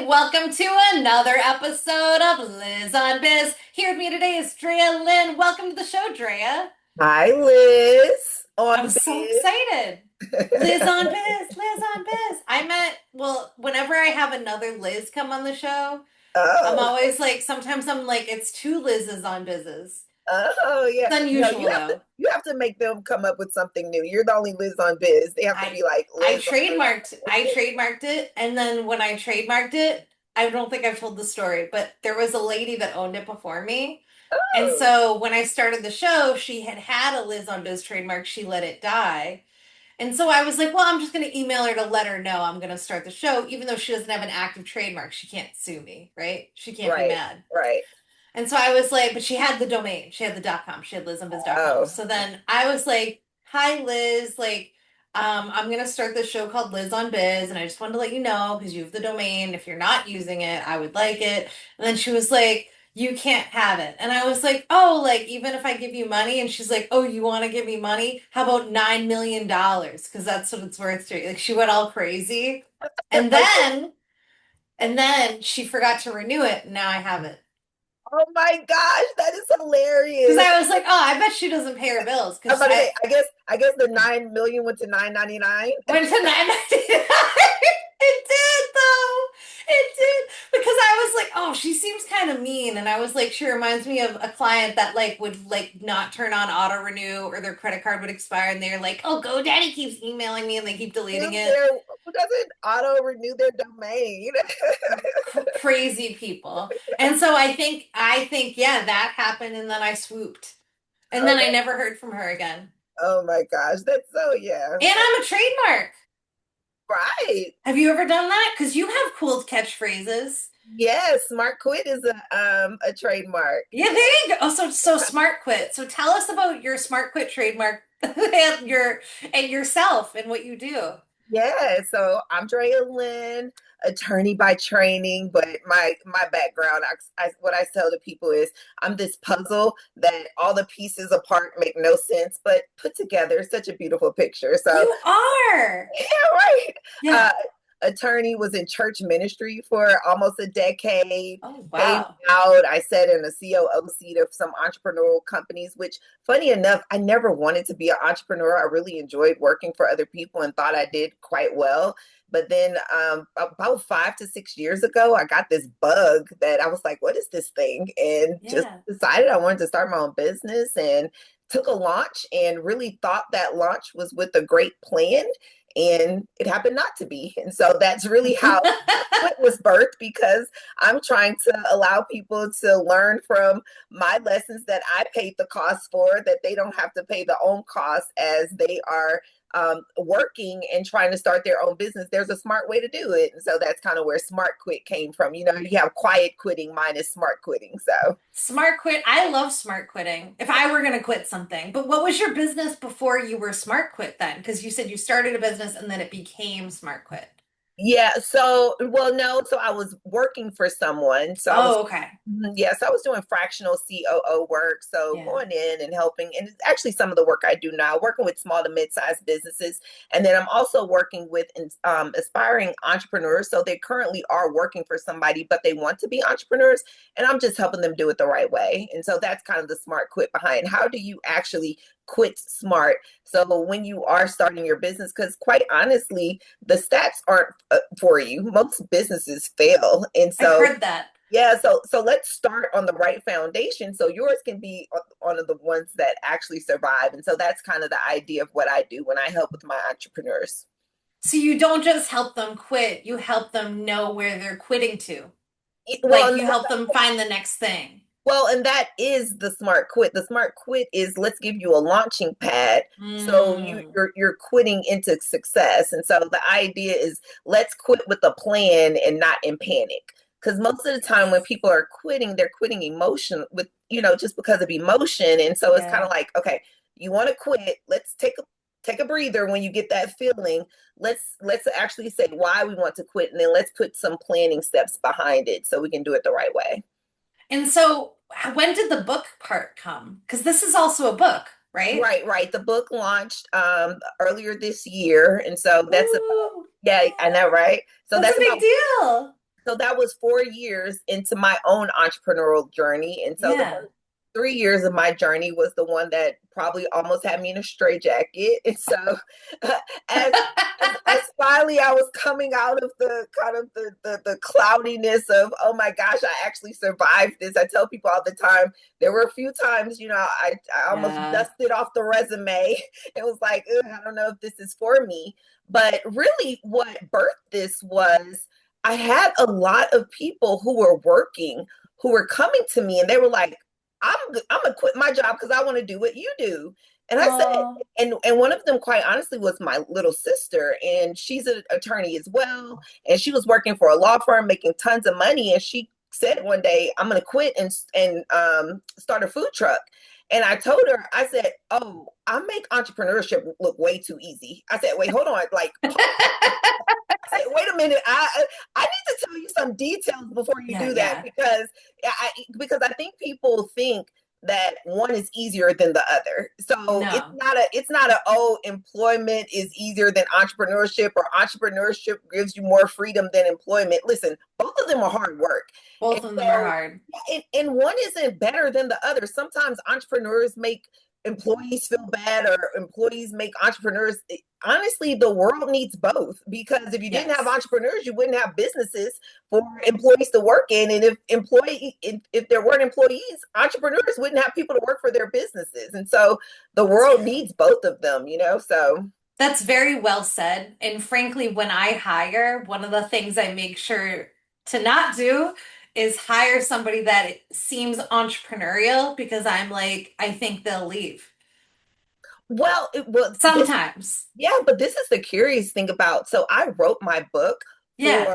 welcome to another episode of Liz on Biz. Here with me today is Drea Lynn. Welcome to the show, Drea. Hi, Liz I'm on so Biz. excited. Liz on Biz, Liz on Biz. Whenever I have another Liz come on the show, I'm Oh, always like, sometimes I'm like, it's two Liz's on Biz's. oh yeah. It's No, unusual though. you have to make them come up with something new. You're the only Liz on Biz. They have to I be like I Liz on. trademarked it, and then when I trademarked it, I don't think I've told the story, but there was a lady that owned it before me. And Oh, so when I started the show, she had had a Liz on Biz trademark. She let it die. And so I was like, well, I'm just going to email her to let her know I'm going to start the show, even though she doesn't have an active trademark. She can't sue me, right? She can't be right, mad. right. And so I was like, but she had the domain, she had the .com, she had lizonbiz.com. Oh, So then I was like, hi Liz, I'm gonna start this show called Liz on Biz, and I just wanted to let you know because you have the domain. If you're not using it, I would like it. And then she was like, you can't have it. And I was like, oh, like even if I give you money, and she's like, oh, you want to give me money? How about $9 million? Because that's what it's worth to you. Like she went all crazy. And okay. then and then she forgot to renew it, and now I have it. Oh my gosh, that is Because hilarious. I was like, oh, I bet she doesn't pay her bills. I'm Because about to I say, I guess the 9 million went to 999. went to 999. It did, though. It did. Because I was like, oh, she seems kind of mean. And I was like, she reminds me of a client that like would like not turn on auto renew or their credit card would expire. And they're like, oh, GoDaddy keeps emailing me and they keep deleting it. Who doesn't auto renew their domain? Crazy people. And so I think, yeah, that happened. And then I swooped. And Oh, then I never heard from her again. oh my gosh, that's so yeah. And I'm a trademark. Right. Have you ever done that? Because you have cool catchphrases. Yes, Smart Quit is a trademark. Yeah, there you go. Oh, so Smart Quit. So tell us about your Smart Quit trademark and yourself and what you do. Yeah, so I'm Drea Lynn, attorney by training, but my background, what I tell to people is I'm this puzzle that all the pieces apart make no sense, but put together such a beautiful picture. So You are. yeah, right. Yeah. Uh, attorney was in church ministry for almost a decade. Oh, Came wow. out, I sat in a COO seat of some entrepreneurial companies, which funny enough, I never wanted to be an entrepreneur. I really enjoyed working for other people and thought I did quite well. But then about 5 to 6 years ago, I got this bug that I was like, what is this thing? And just Yeah. decided I wanted to start my own business and took a launch and really thought that launch was with a great plan, and it happened not to be. And so that's really how it was birthed, because I'm trying to allow people to learn from my lessons that I paid the cost for, that they don't have to pay the own cost as they are working and trying to start their own business. There's a smart way to do it. And so that's kind of where smart quit came from. You know, you have quiet quitting, mine is smart quitting. So Smart quit. I love smart quitting. If I were going to quit something. But what was your business before you were smart quit then? Because you said you started a business and then it became smart quit. yeah, so well, no, so I was working for someone. So I was Oh, okay. yeah, so I was doing fractional COO work. So Yeah. going in and helping, and it's actually some of the work I do now, working with small to mid-sized businesses. And then I'm also working with aspiring entrepreneurs. So they currently are working for somebody, but they want to be entrepreneurs. And I'm just helping them do it the right way. And so that's kind of the smart quit behind. How do you actually quit smart? So when you are starting your business, because quite honestly, the stats aren't for you. Most businesses fail. And I've so heard that. yeah, so let's start on the right foundation so yours can be one of the ones that actually survive. And so that's kind of the idea of what I do when I help with my entrepreneurs. So you don't just help them quit, you help them know where they're quitting to. Well, Like you help them find the next thing. and that is the smart quit. The smart quit is, let's give you a launching pad so Mm, you're quitting into success. And so the idea is, let's quit with a plan and not in panic. Because most of the time when yes. people are quitting, they're quitting emotion with, just because of emotion. And so it's kind Yeah. of like, okay, you want to quit, let's take a breather when you get that feeling. Let's actually say why we want to quit, and then let's put some planning steps behind it so we can do it the right way. And so when did the book part come? Because this is also a book, right? Right, right. The book launched earlier this year, and so that's about, Ooh, yeah, I know, right? So that's a that's big about deal. So that was 4 years into my own entrepreneurial journey. And so the Yeah. first 3 years of my journey was the one that probably almost had me in a straitjacket. And so as as finally I was coming out of the kind of the cloudiness of, oh my gosh, I actually survived this. I tell people all the time, there were a few times, I almost Yeah. dusted off the resume. It was like, I don't know if this is for me. But really what birthed this was I had a lot of people who were working, who were coming to me and they were like, I'm gonna quit my job because I want to do what you do. And I said, Oh, and one of them, quite honestly, was my little sister, and she's an attorney as well. And she was working for a law firm, making tons of money. And she said one day, "I'm going to quit and start a food truck." And I told her, I said, "Oh, I make entrepreneurship look way too easy." I said, "Wait, hold on, like pause." I said, "Wait a minute, I need to tell you some details before you yeah, do that yeah. because I think people think that one is easier than the other. So No, it's not a, oh, employment is easier than entrepreneurship, or entrepreneurship gives you more freedom than employment. Listen, both of them are hard work. And both of them are so hard. and one isn't better than the other. Sometimes entrepreneurs make employees feel bad, or employees make entrepreneurs. Honestly, the world needs both, because if you didn't have Yes. entrepreneurs, you wouldn't have businesses for employees to work in. And if there weren't employees, entrepreneurs wouldn't have people to work for their businesses. And so the It's world true. needs both of them, so That's very well said. And frankly, when I hire, one of the things I make sure to not do is hire somebody that seems entrepreneurial because I'm like, I think they'll leave. this Sometimes. Yeah, but this is the curious thing about. So I wrote my book Yeah.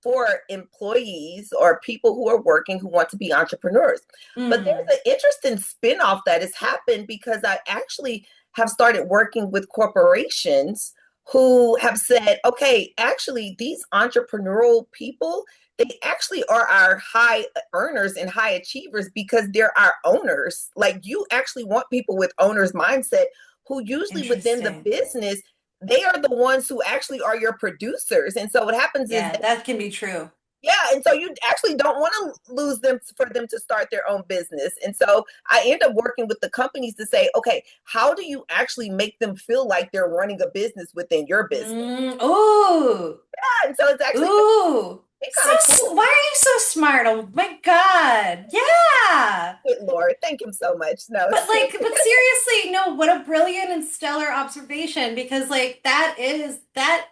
for employees or people who are working who want to be entrepreneurs. But Mm, there's an interesting spin-off that has happened, because I actually have started working with corporations who have said, okay, actually these entrepreneurial people, they actually are our high earners and high achievers because they're our owners. Like, you actually want people with owners mindset, who usually within the interesting. business, they are the ones who actually are your producers. And so what happens is Yeah, that, that can be true. yeah, and so you actually don't want to lose them for them to start their own business. And so I end up working with the companies to say, okay, how do you actually make them feel like they're running a business within your business? Ooh. Yeah, and so it's actually Ooh. been kind of cool. Why are you so smart? Oh my God. Yeah. Good Lord, thank him so much. No, But seriously, no, what a brilliant and stellar observation, because like that is that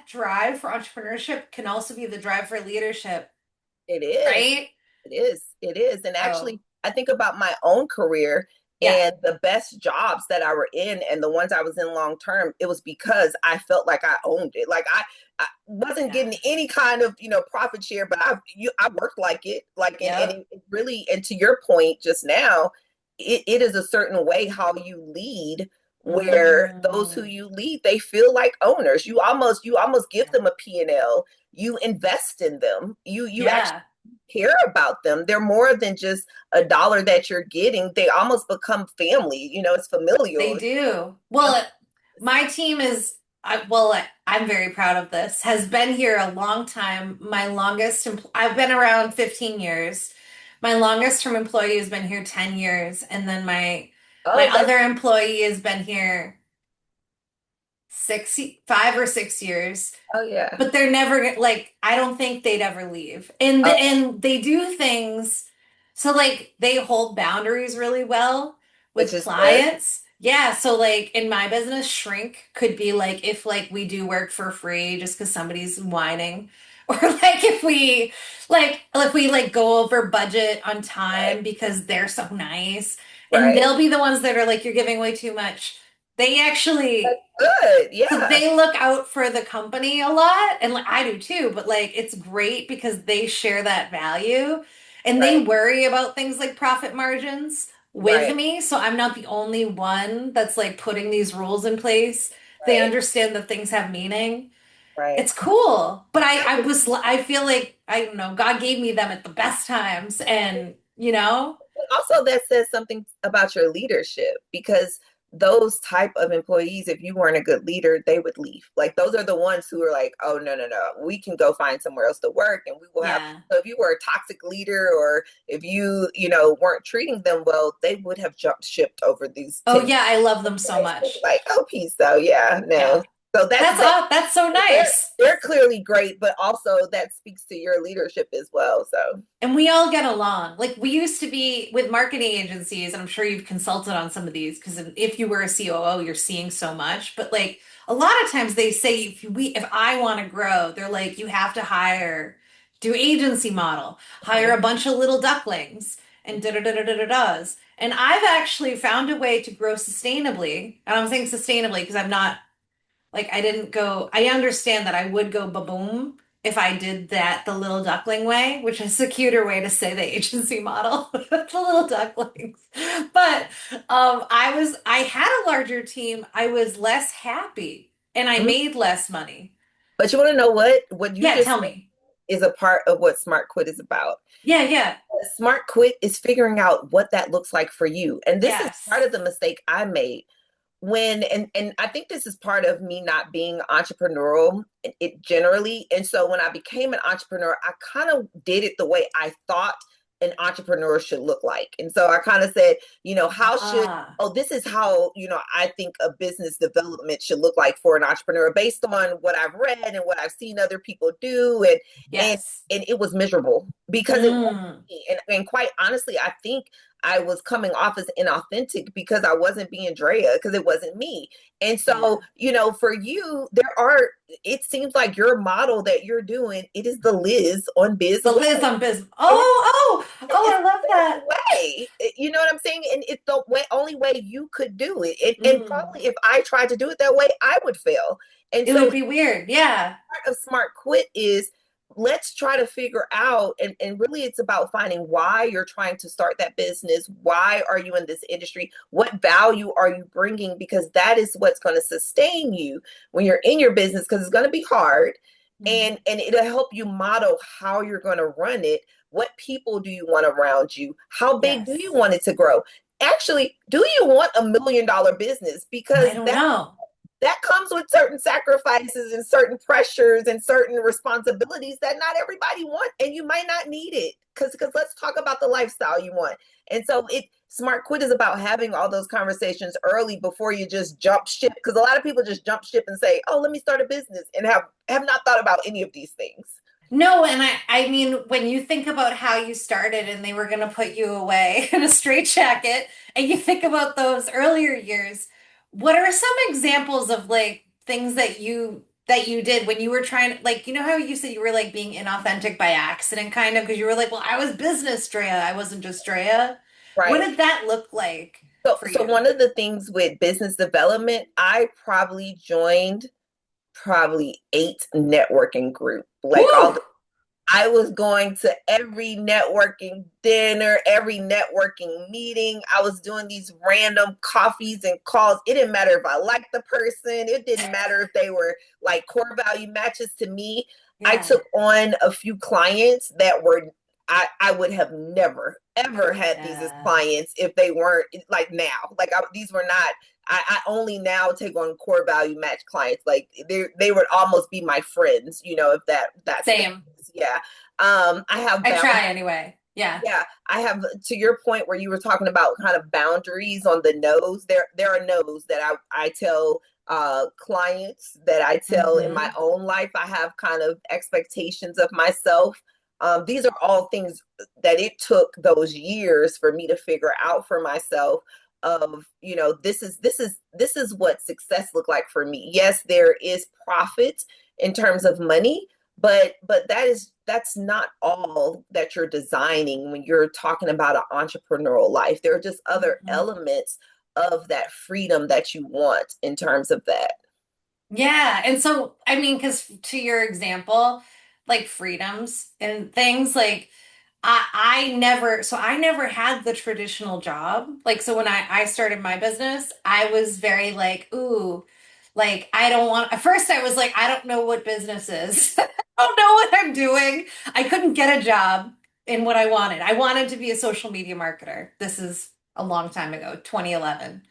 drive for entrepreneurship can also be the drive for leadership, it is. right? It is. It is. And Oh, actually, I think about my own career, yeah. and the best jobs that I were in and the ones I was in long term, it was because I felt like I owned it. Like I wasn't Yeah. getting any kind of, profit share, but I worked like it. Like, and Yep. it really, and to your point just now, it is a certain way how you lead, where those who Mm, you lead, they feel like owners. You almost give yeah. them a P&L. You invest in them. You actually Yeah, care about them. They're more than just a dollar that you're getting. They almost become family. It's they familial. do. Well, my team is I'm very proud of this. Has been here a long time. I've been around 15 years. My longest term employee has been here 10 years, and then my Oh, that's other employee has been here 5 or 6 years. oh yeah. But they're never like I don't think they'd ever leave. Okay, And they do things so like they hold boundaries really well which with is good. clients. Yeah, so like in my business, shrink could be like if like we do work for free just because somebody's whining. Or like if we like go over budget on Right, time because they're so nice. And right. they'll be the ones that are like, you're giving way too much. They That's actually good. so Yeah. they look out for the company a lot, and like I do too, but like it's great because they share that value and they Right, worry about things like profit margins with right, me. So I'm not the only one that's like putting these rules in place. They right, understand that things have meaning. right. It's cool. But I feel like I don't know, God gave me them at the best times and Also, that says something about your leadership, because those type of employees, if you weren't a good leader, they would leave. Like those are the ones who are like, oh no, no, no, we can go find somewhere else to work and we will have. Yeah. So if you were a toxic leader or if weren't treating them well, they would have jumped shipped over these Oh 10 yeah, I love them so years. much. Like, oh peace though, yeah, no. Yeah. So that's That's that all that's so they're nice. they're clearly great, but also that speaks to your leadership as well. So And we all get along. Like we used to be with marketing agencies, and I'm sure you've consulted on some of these because if you were a COO, you're seeing so much. But like a lot of times they say if I want to grow, they're like, you have to do agency model, hire a mhm. bunch of little ducklings and da da da da da da does. And I've actually found a way to grow sustainably. And I'm saying sustainably because I'm not like I didn't go, I understand that I would go ba-boom if I did that the little duckling way, which is a cuter way to say the agency model, the little ducklings. But I had a larger team. I was less happy and I Mhm. made less money. But you want to know what you Yeah, just tell said me. is a part of what Smart Quit is about. Yeah, yeah. Smart Quit is figuring out what that looks like for you. And this is part Yes. of the mistake I made when and I think this is part of me not being entrepreneurial it generally. And so when I became an entrepreneur, I kind of did it the way I thought an entrepreneur should look like. And so I kind of said, how should Ah, oh, this is how, I think a business development should look like for an entrepreneur based on what I've read and what I've seen other people do. And yes. and it was miserable because it wasn't Mm, me. And quite honestly, I think I was coming off as inauthentic because I wasn't being Drea because it wasn't me. And so, yeah. for you, it seems like your model that you're doing, it is the Liz on Biz The way. Liz on business. And Oh, it's I love the that. way. You know what I'm saying? And it's the only way you could do it. And Mm. probably if I tried to do it that way, I would fail. And It so would be weird. Yeah. part of Smart Quit is let's try to figure out and really it's about finding why you're trying to start that business. Why are you in this industry? What value are you bringing? Because that is what's going to sustain you when you're in your business, because it's going to be hard, Mhm. and it'll help you model how you're going to run it. What people do you want around you? How big do you Yes. want it to grow? Actually, do you want $1 million business? I Because don't that know. that comes with certain sacrifices and certain pressures and certain responsibilities that not everybody want, and you might not need it, because let's talk about the lifestyle you want. And so it Smart Quit is about having all those conversations early before you just jump ship, because a lot of people just jump ship and say, oh, let me start a business, and have not thought about any of these things. No, and I mean, when you think about how you started and they were going to put you away in a straitjacket, and you think about those earlier years, what are some examples of like things that you did when you were trying, like, you know how you said you were like being inauthentic by accident, kind of, because you were like, well, I was business Drea, I wasn't just Drea. What Right. did that look like for So you? one of the things with business development, I probably joined probably 8 networking group, like all Woo! the I was going to every networking dinner, every networking meeting. I was doing these random coffees and calls. It didn't matter if I liked the person. It didn't matter if they were like core value matches to me. I Yeah. took on a few clients that were I would have never ever had these as Yeah. clients if they weren't like now. Like these were not. I only now take on core value match clients. Like they would almost be my friends, if that's the Same. case. Yeah. I have I bound. try anyway. Yeah. Yeah, I have, to your point where you were talking about kind of boundaries on the no's. There are no's that I tell clients, that I tell in my Hmm. own life. I have kind of expectations of myself. These are all things that it took those years for me to figure out for myself. Of this is what success looked like for me. Yes, there is profit in terms of money, but that's not all that you're designing when you're talking about an entrepreneurial life. There are just other Hmm. elements of that freedom that you want in terms of that. Yeah. And so, I mean, because to your example, like freedoms and things like I never had the traditional job. Like, so when I started my business, I was very like, ooh, like I don't want, at first I was like, I don't know what business is. I don't know what I'm doing. I couldn't get a job in what I wanted. I wanted to be a social media marketer. This is a long time ago, 2011.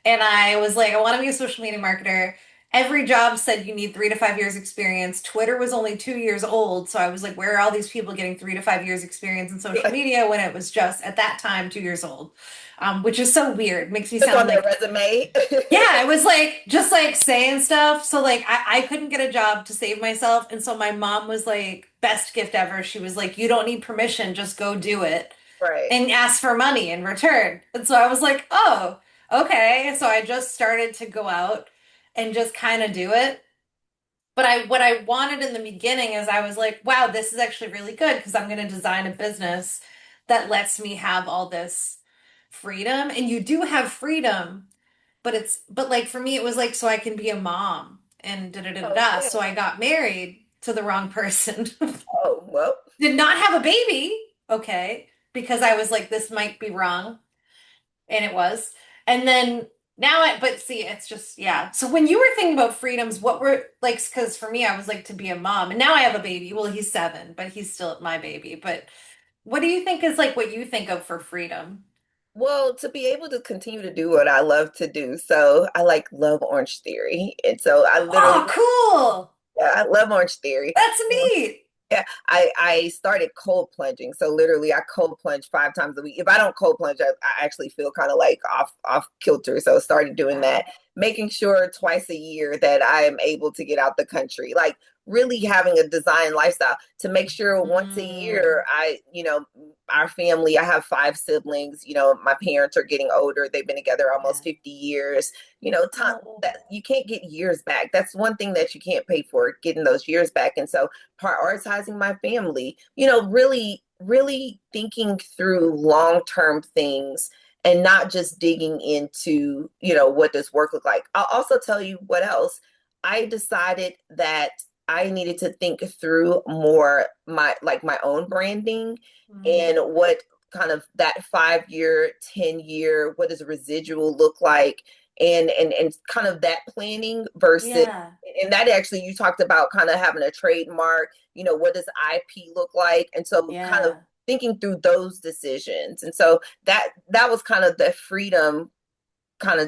And I was like, I want to be a social media marketer. Every job said you need 3 to 5 years experience. Twitter was only 2 years old. So I was like, where are all these people getting 3 to 5 years experience in social Like, media when it was just at that time 2 years old? Which is so weird. Makes me just sound on their like, resume. yeah, it was like just like saying stuff. So like I couldn't get a job to save myself. And so my mom was like, best gift ever. She was like, you don't need permission, just go do it Right. and ask for money in return. And so I was like, oh, okay. So I just started to go out and just kind of do it. But I what I wanted in the beginning is I was like, wow, this is actually really good because I'm going to design a business that lets me have all this freedom. And you do have freedom, but like for me it was like so I can be a mom and da da da da Oh, da. yeah. So I got married to the wrong person. Oh, well. Did not have a baby, okay, because I was like, this might be wrong, and it was. And then but see, it's just, yeah. So when you were thinking about freedoms, what were like, because for me, I was like to be a mom, and now I have a baby. Well, he's 7, but he's still my baby. But what do you think is like what you think of for freedom? Well, to be able to continue to do what I love to do. So I like love Orange Theory. And so I literally, Oh, cool. yeah, I love Orange Theory. That's neat. Yeah, I started cold plunging. So literally I cold plunge 5 times a week. If I don't cold plunge, I actually feel kind of like off kilter. So started doing that, Wow. making sure twice a year that I am able to get out the country. Like really having a design lifestyle to make sure once a year Mm, our family, I have 5 siblings, my parents are getting older. They've been together yeah. almost 50 years. Time Oh, that you can't get years back. That's one thing that you can't pay for, getting those years back. And so prioritizing my family, really, really thinking through long-term things and not just digging into, what does work look like. I'll also tell you what else. I decided that I needed to think through more my own branding and mm, what kind of that 5 year, 10 year, what does a residual look like? And kind of that planning versus, yeah. and that actually you talked about kind of having a trademark, what does IP look like? And so kind of Yeah. thinking through those decisions. And so that was kind of the freedom kind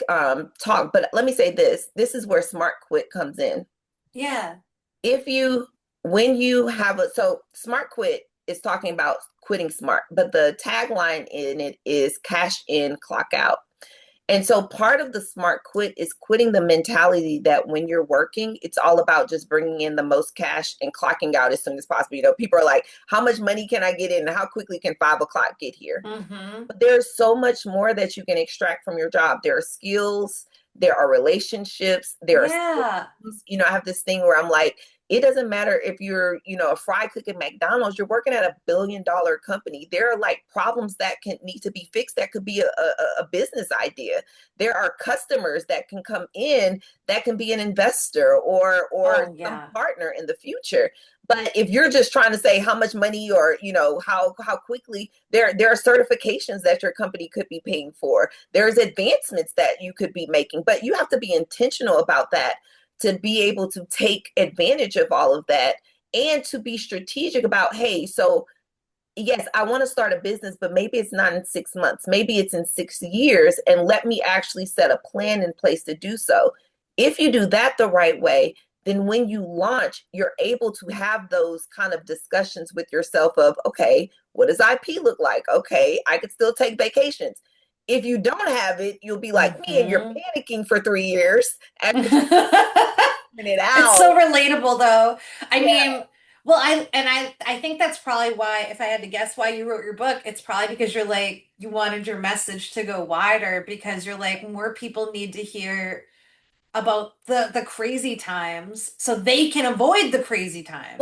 of talk. But let me say this is where smart quit comes in. Yeah. If you when you have a so smart quit is talking about quitting smart, but the tagline in it is cash in, clock out. And so part of the smart quit is quitting the mentality that when you're working, it's all about just bringing in the most cash and clocking out as soon as possible. People are like, how much money can I get in? How quickly can 5 o'clock get here? Mm-hmm. But there's so much more that you can extract from your job. There are skills, there are relationships, there are Yeah. systems. I have this thing where I'm like, it doesn't matter if you're, a fry cook at McDonald's, you're working at $1 billion company. There are like problems that can need to be fixed. That could be a business idea. There are customers that can come in that can be an investor or Oh, some yeah. partner in the future. But if you're just trying to say how much money or how quickly, there are certifications that your company could be paying for. There's advancements that you could be making, but you have to be intentional about that to be able to take advantage of all of that and to be strategic about, hey, so yes, I want to start a business, but maybe it's not in 6 months, maybe it's in 6 years, and let me actually set a plan in place to do so. If you do that the right way, then when you launch, you're able to have those kind of discussions with yourself of, okay, what does IP look like? Okay, I could still take vacations. If you don't have it, you'll be like me and you're Mm-hmm. panicking for 3 years after figuring it It's out. so relatable though. I Yeah. mean, well, I think that's probably why, if I had to guess why you wrote your book, it's probably because you're like you wanted your message to go wider because you're like more people need to hear about the crazy times so they can avoid the crazy times.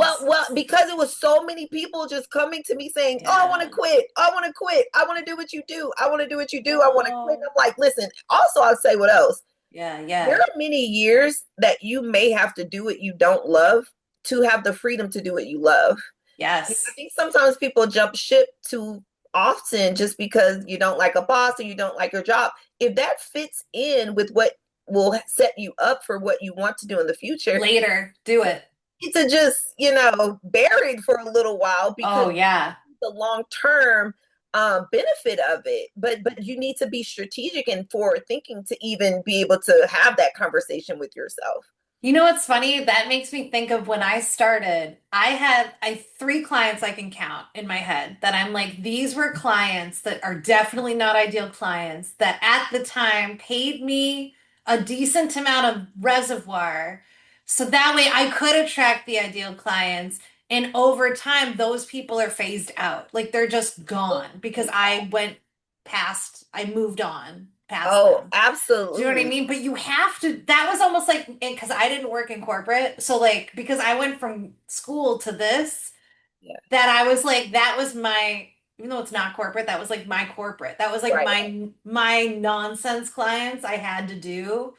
Because it was so many people just coming to me saying, "Oh, I want to Yeah. quit. I want to quit. I want to do what you do. I want to do what you do. I want to quit." Oh. I'm like, "Listen." Also, I'll say what else. Yeah, There yeah. are many years that you may have to do what you don't love to have the freedom to do what you love. I Yes. think sometimes people jump ship too often just because you don't like a boss or you don't like your job. If that fits in with what will set you up for what you want to do in the future, Later, do it. to just buried for a little while because Oh, yeah. the long term benefit of it. But you need to be strategic and forward thinking to even be able to have that conversation with yourself. You know what's funny? That makes me think of when I started. I three clients I can count in my head that I'm like, these were clients that are definitely not ideal clients that at the time paid me a decent amount of reservoir. So that way I could attract the ideal clients. And over time, those people are phased out. Like they're just gone because I moved on past Oh, them. Do you know what I absolutely. mean? But you have to, that was almost like, because I didn't work in corporate. So, like, because I went from school to this, Yeah. that I was like, that was my, even though it's not corporate, that was like my corporate. That was like Right. my nonsense clients I had to do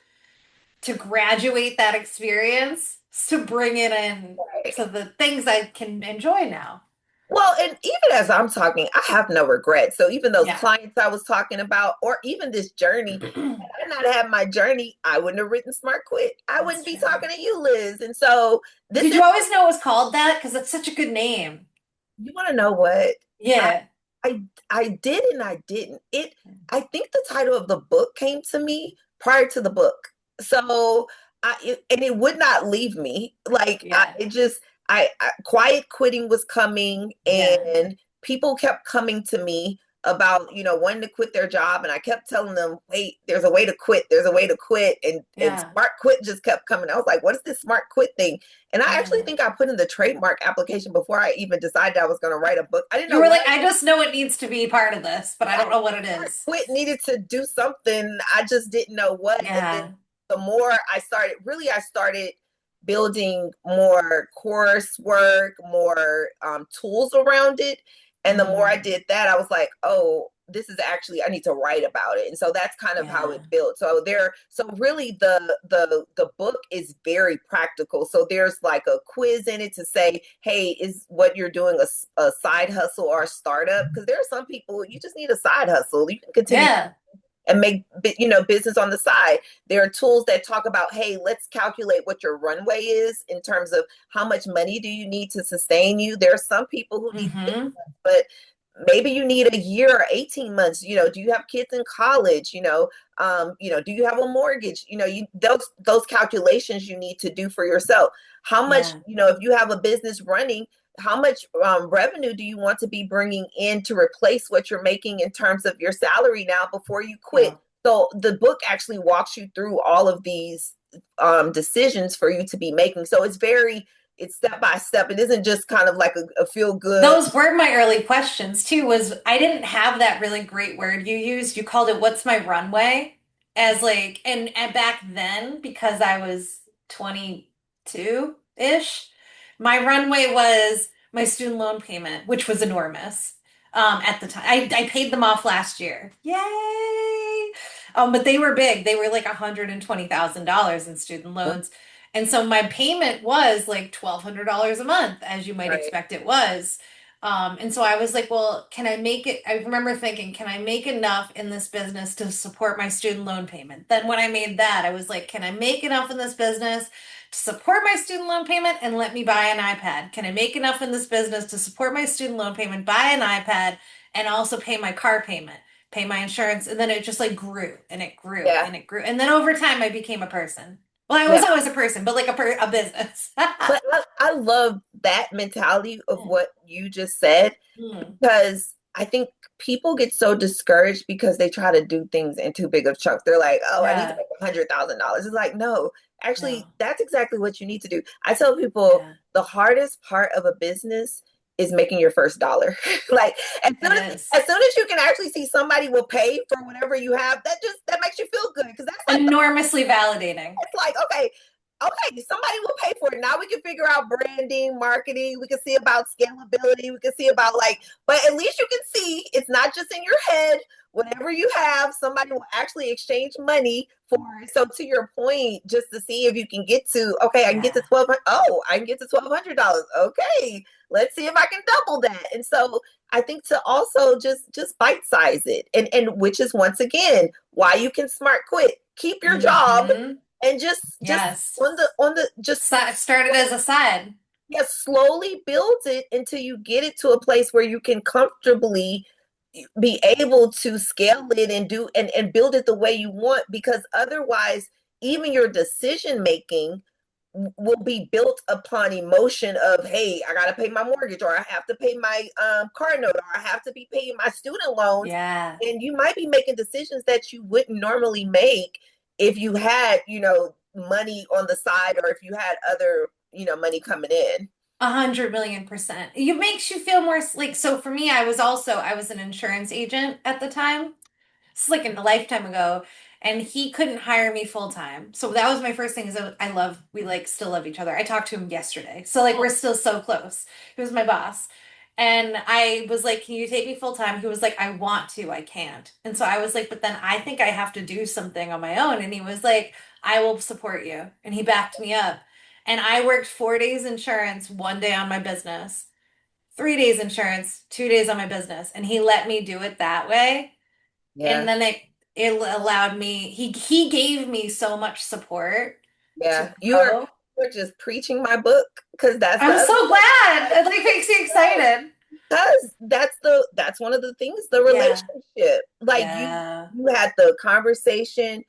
to graduate that experience to bring it in Right. to the things I can enjoy now. Well, and even as I'm talking, I have no regrets. So even those Yeah. clients I was talking about, or even this journey, had I not had my journey, I wouldn't have written Smart Quit. I That's wouldn't be true. talking to you, Liz. And so this Did is, you always know it was called that? Because it's such a good name. you want to know what? I, Yeah. I did and I didn't. I think the title of the book came to me prior to the book. So and it would not leave me. Like Yeah. quiet quitting was coming Yeah. and people kept coming to me about, wanting to quit their job. And I kept telling them, wait, there's a way to quit. There's a way to quit. And Yeah. smart quit just kept coming. I was like, what is this smart quit thing? And I actually Yeah. think I put in the trademark application before I even decided I was going to write a book. I didn't You know were what like, I just know it needs to be part of this, but I don't I know what it smart is. quit needed to do something. I just didn't know what. And then Yeah. the more I started building more coursework, more tools around it. And the more I Mm. did that, I was like, oh, this is actually, I need to write about it. And so that's kind of how Yeah. it built. So really the book is very practical. So there's like a quiz in it to say, hey, is what you're doing a side hustle or a startup? Because there are some people, you just need a side hustle. You can continue Yeah. and make business on the side. There are tools that talk about, hey, let's calculate what your runway is in terms of how much money do you need to sustain you. There are some people who need 6 Mm-hmm. months, but maybe you need a year or 18 months. Do you have kids in college? Do you have a mortgage? Those calculations you need to do for yourself. How much, Yeah. if you have a business running, how much revenue do you want to be bringing in to replace what you're making in terms of your salary now before you quit? Yeah. So the book actually walks you through all of these decisions for you to be making. So it's step by step. It isn't just kind of like a feel good. Those were my early questions too, was I didn't have that really great word you used. You called it what's my runway? As like and back then, because I was 22-ish, my runway was my student loan payment, which was enormous. At the time. I paid them off last year. Yay! But they were big. They were like $120,000 in student loans. And so my payment was like $1,200 a month, as you might Right. expect it was. And so I was like, well, can I make it? I remember thinking, can I make enough in this business to support my student loan payment? Then when I made that, I was like, can I make enough in this business to support my student loan payment and let me buy an iPad? Can I make enough in this business to support my student loan payment, buy an iPad, and also pay my car payment, pay my insurance? And then it just like grew and it grew Yeah. and it grew. And then over time, I became a person. Well, I was Yeah. always a person, but like a business. But I love that mentality of Hmm. what you just said Hmm. because I think people get so discouraged because they try to do things in too big of chunks. They're like, oh, I need to Yeah. make $100,000. It's like, no, actually, No. that's exactly what you need to do. I tell people Yeah. the hardest part of a business is making your first dollar. Like It is. as soon as you can actually see somebody will pay for whatever you have, that makes you feel good because that's like Enormously validating. it's like, okay, somebody will pay for it. Now we can figure out branding, marketing. We can see about scalability. We can see about but at least you can see it's not just in your head. Whatever you have, somebody will actually exchange money for it. So to your point, just to see if you can get to, okay, I can get to Yeah. 1,200. Oh, I can get to $1,200. Okay, let's see if I can double that. And so I think to also just bite size it, and which is once again why you can smart quit. Keep your job Mm-hmm. and just Yes. on the just Started as a side. yeah, slowly build it until you get it to a place where you can comfortably be able to scale it and do and build it the way you want, because otherwise even your decision making will be built upon emotion of, hey, I gotta pay my mortgage, or I have to pay my car note, or I have to be paying my student loans. Yeah. And you might be making decisions that you wouldn't normally make if you had, money on the side, or if you had other, money coming in. 100 million%. It makes you feel more like, so for me, I was an insurance agent at the time. It's like a lifetime ago, and he couldn't hire me full time. So that was my first thing is that we like still love each other. I talked to him yesterday. So like we're still so close. He was my boss. And I was like, "Can you take me full time?" He was like, "I want to, I can't." And so I was like, "But then I think I have to do something on my own." And he was like, "I will support you." And he backed me up. And I worked 4 days insurance, 1 day on my business, 3 days insurance, 2 days on my business. And he let me do it that way. And Yeah. then it allowed me, he gave me so much support to Yeah, grow. you're just preaching my book, because that's the I'm other so glad. It like makes me thing. excited. Because that's one of the things, the Yeah. relationship. Like Yeah. you had the conversation,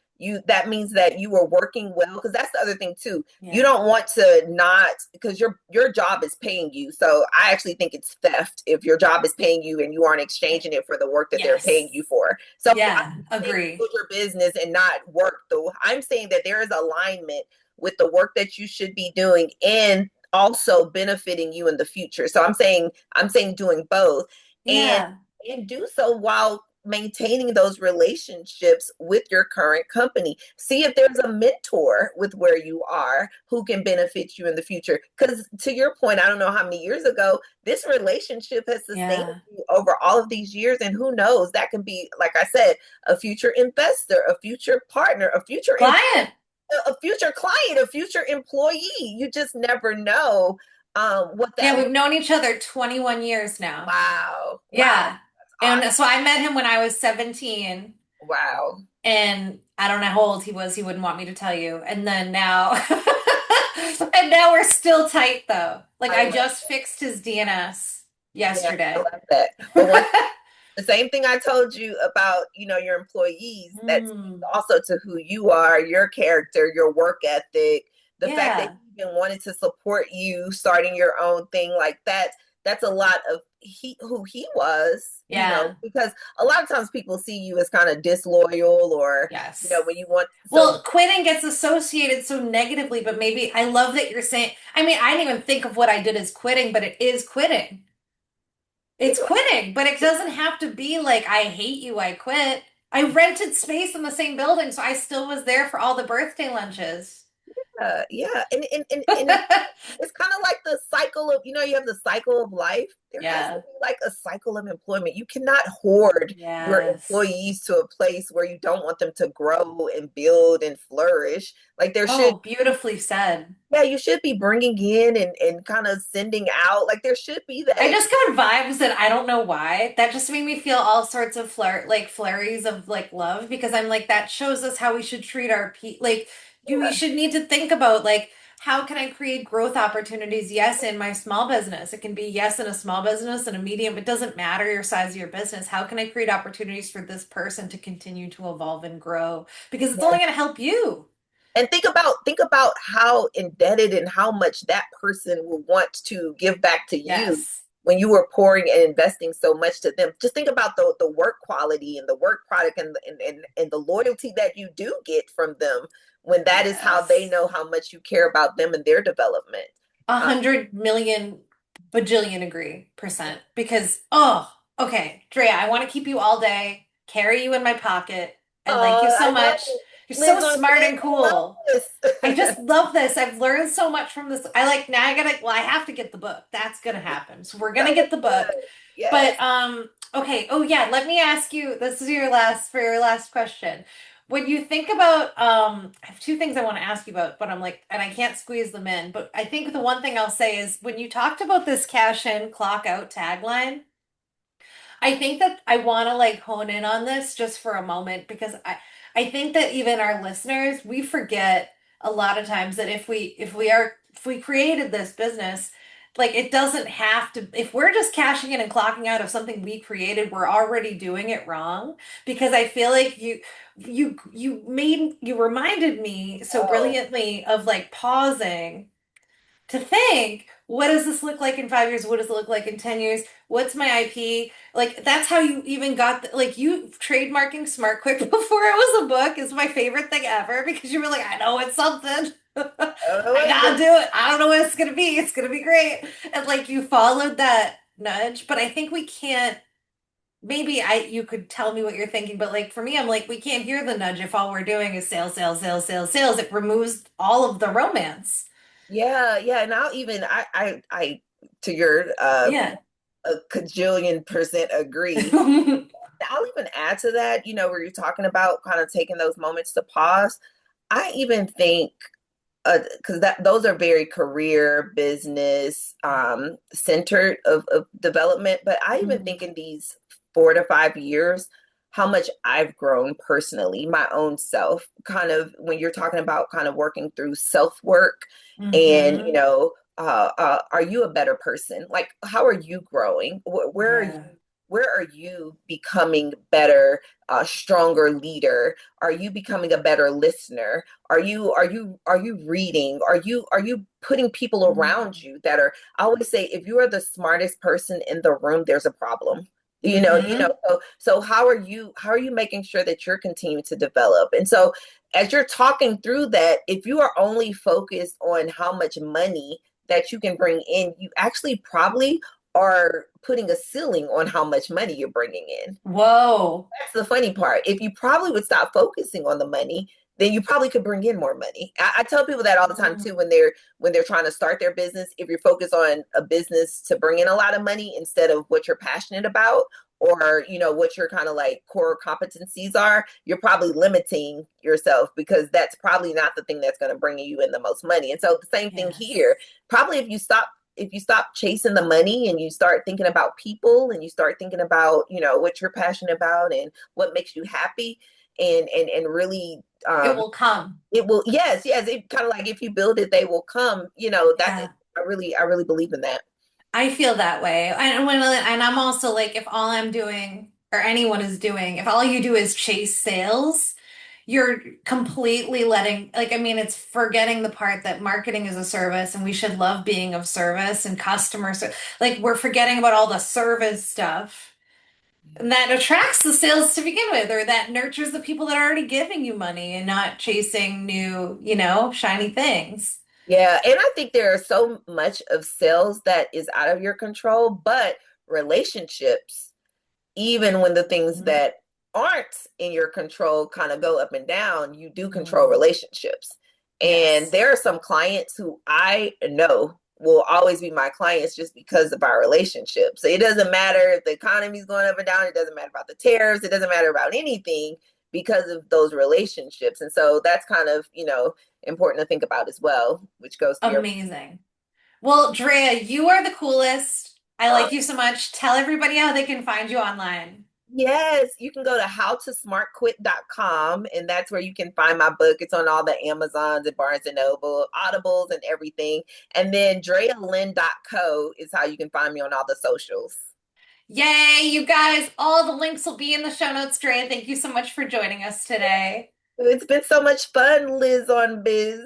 that means that you were working well, because that's the other thing too. You Yeah. don't want to not, because your job is paying you. So I actually think it's theft if your job is paying you and you aren't exchanging it for the work that they're paying Yes. you for. So I'm Yeah. not saying Agree. build your business and not work, though. I'm saying that there is alignment with the work that you should be doing and also benefiting you in the future. So I'm saying doing both, and Yeah. do so while maintaining those relationships with your current company. See if there's a mentor with where you are who can benefit you in the future. Because to your point, I don't know how many years ago, this relationship has sustained Yeah. you over all of these years. And who knows, that can be, like I said, a future investor, a future partner, Client. a future client, a future employee. You just never know what Yeah, that we've looks. known each other 21 years now. Wow. Wow. Yeah. That's And so I met him when I was 17. awesome. Wow. And I don't know how old he was. He wouldn't want me to tell you. And then now, and now we're still tight though. Like I I love just fixed his DNS Yeah, I yesterday. love that. But the same thing I told you about, your employees, that speaks Mm, also to who you are, your character, your work ethic, the fact that yeah, he even wanted to support you starting your own thing like that. That's a lot of who he was, yeah, because a lot of times people see you as kind of disloyal, or, yes. when you want, so Well, quitting gets associated so negatively, but maybe I love that you're saying, I mean, I didn't even think of what I did as quitting, but it is quitting. It's quitting, but it doesn't have to be like, I hate you, I quit. I rented space in the same building, so I still was there for all the birthday lunches. yeah, and it's kind of like the cycle of, you have the cycle of life. There has to Yeah. be like a cycle of employment. You cannot hoard your Yes. employees to a place where you don't want them to grow and build and flourish. Like there should, Oh, beautifully said. yeah, you should be bringing in and kind of sending out. Like there should be I that. just got vibes that I don't know why. That just made me feel all sorts of flurries of like love because I'm like that shows us how we should treat our like you Yeah, should need to think about like how can I create growth opportunities? Yes, in my small business. It can be yes in a small business and a medium. It doesn't matter your size of your business. How can I create opportunities for this person to continue to evolve and grow? Because it's only yeah. going to help you. And think about how indebted and how much that person will want to give back to you Yes. when you were pouring and investing so much to them. Just think about the work quality and the work product, and the loyalty that you do get from them, when that is how they Yes. know how much you care about them and their development. A uh, 100 million bajillion agree percent because okay, Drea, I want to keep you all day, carry you in my pocket. I like you I so love much. it. You're so Liz on smart Biz, and I love cool. I this. just love this. I've learned so much from this. I like now I gotta well, I have to get the book. That's gonna happen. So we're gonna So get the book. good. Yes. But okay. Oh yeah, let me ask you, this is your last question. When you think about I have two things I want to ask you about, but I'm like and I can't squeeze them in, but I think the one thing I'll say is when you talked about this cash in, clock out tagline, I think that I want to like hone in on this just for a moment because I think that even our listeners, we forget a lot of times that if we created this business Like it doesn't have to, if we're just cashing in and clocking out of something we created, we're already doing it wrong. Because I feel like you reminded me so Oh, brilliantly of like pausing to think, what does this look like in 5 years? What does it look like in 10 years? What's my IP? Like, that's how you even got, like, you trademarking Smart Quick before it was a book is my favorite thing ever because you were like, I know it's something. I don't know I what it gotta is. do it. I don't know what it's gonna be. It's gonna be great. And like, you followed that nudge, but I think we can't. Maybe you could tell me what you're thinking, but like for me, I'm like, we can't hear the nudge if all we're doing is sales, sales, sales, sales, sales. It removes all of the romance. Yeah, yeah, and I'll even I to your Yeah. a cajillion percent agree. I'll even add to that, where you're talking about kind of taking those moments to pause. I even think because that those are very career business centered of development, but I even Mhm. think in these 4 to 5 years how much I've grown personally, my own self, kind of when you're talking about kind of working through self work and Mhm. are you a better person, like how are you growing, where are you, Yeah. where are you becoming better, stronger leader, are you becoming a better listener, are you reading? Are you putting people around Mhm. you that are, I always say if you are the smartest person in the room, there's a problem. Mhm. So how are you making sure that you're continuing to develop? And so as you're talking through that, if you are only focused on how much money that you can bring in, you actually probably are putting a ceiling on how much money you're bringing in. Whoa. That's the funny part. If you probably would stop focusing on the money, then you probably could bring in more money. I tell people that all the time too Mm. when they're trying to start their business. If you're focused on a business to bring in a lot of money instead of what you're passionate about or what your kind of like core competencies are, you're probably limiting yourself because that's probably not the thing that's going to bring you in the most money. And so the same thing Yes. here. Probably if you stop chasing the money and you start thinking about people and you start thinking about what you're passionate about and what makes you happy and really It will come. it will, yes, it kind of like if you build it they will come, that Yeah. I really believe in that. I feel that way. And I'm also like, if all I'm doing or anyone is doing, if all you do is chase sales, you're completely letting, like, I mean, it's forgetting the part that marketing is a service and we should love being of service and like, we're forgetting about all the service stuff. And that attracts the sales to begin with, or that nurtures the people that are already giving you money and not chasing new, shiny things. Yeah, and I think there are so much of sales that is out of your control, but relationships, even when the things Mhm. that aren't in your control kind of go up and down, you do control Mm. relationships. And Yes. there are some clients who I know will always be my clients just because of our relationship. So it doesn't matter if the economy's going up and down, it doesn't matter about the tariffs, it doesn't matter about anything because of those relationships. And so that's kind of, important to think about as well, which goes to your Amazing. Well, Drea, you are the coolest. I uh, like you so much. Tell everybody how they can find you online. yes, you can go to howtosmartquit.com and that's where you can find my book. It's on all the Amazons and Barnes and Noble, Audibles and everything. And then drealyn.co is how you can find me on all the socials. Yay, you guys. All the links will be in the show notes, Drea. Thank you so much for joining us today. It's been so much fun, Liz on Biz.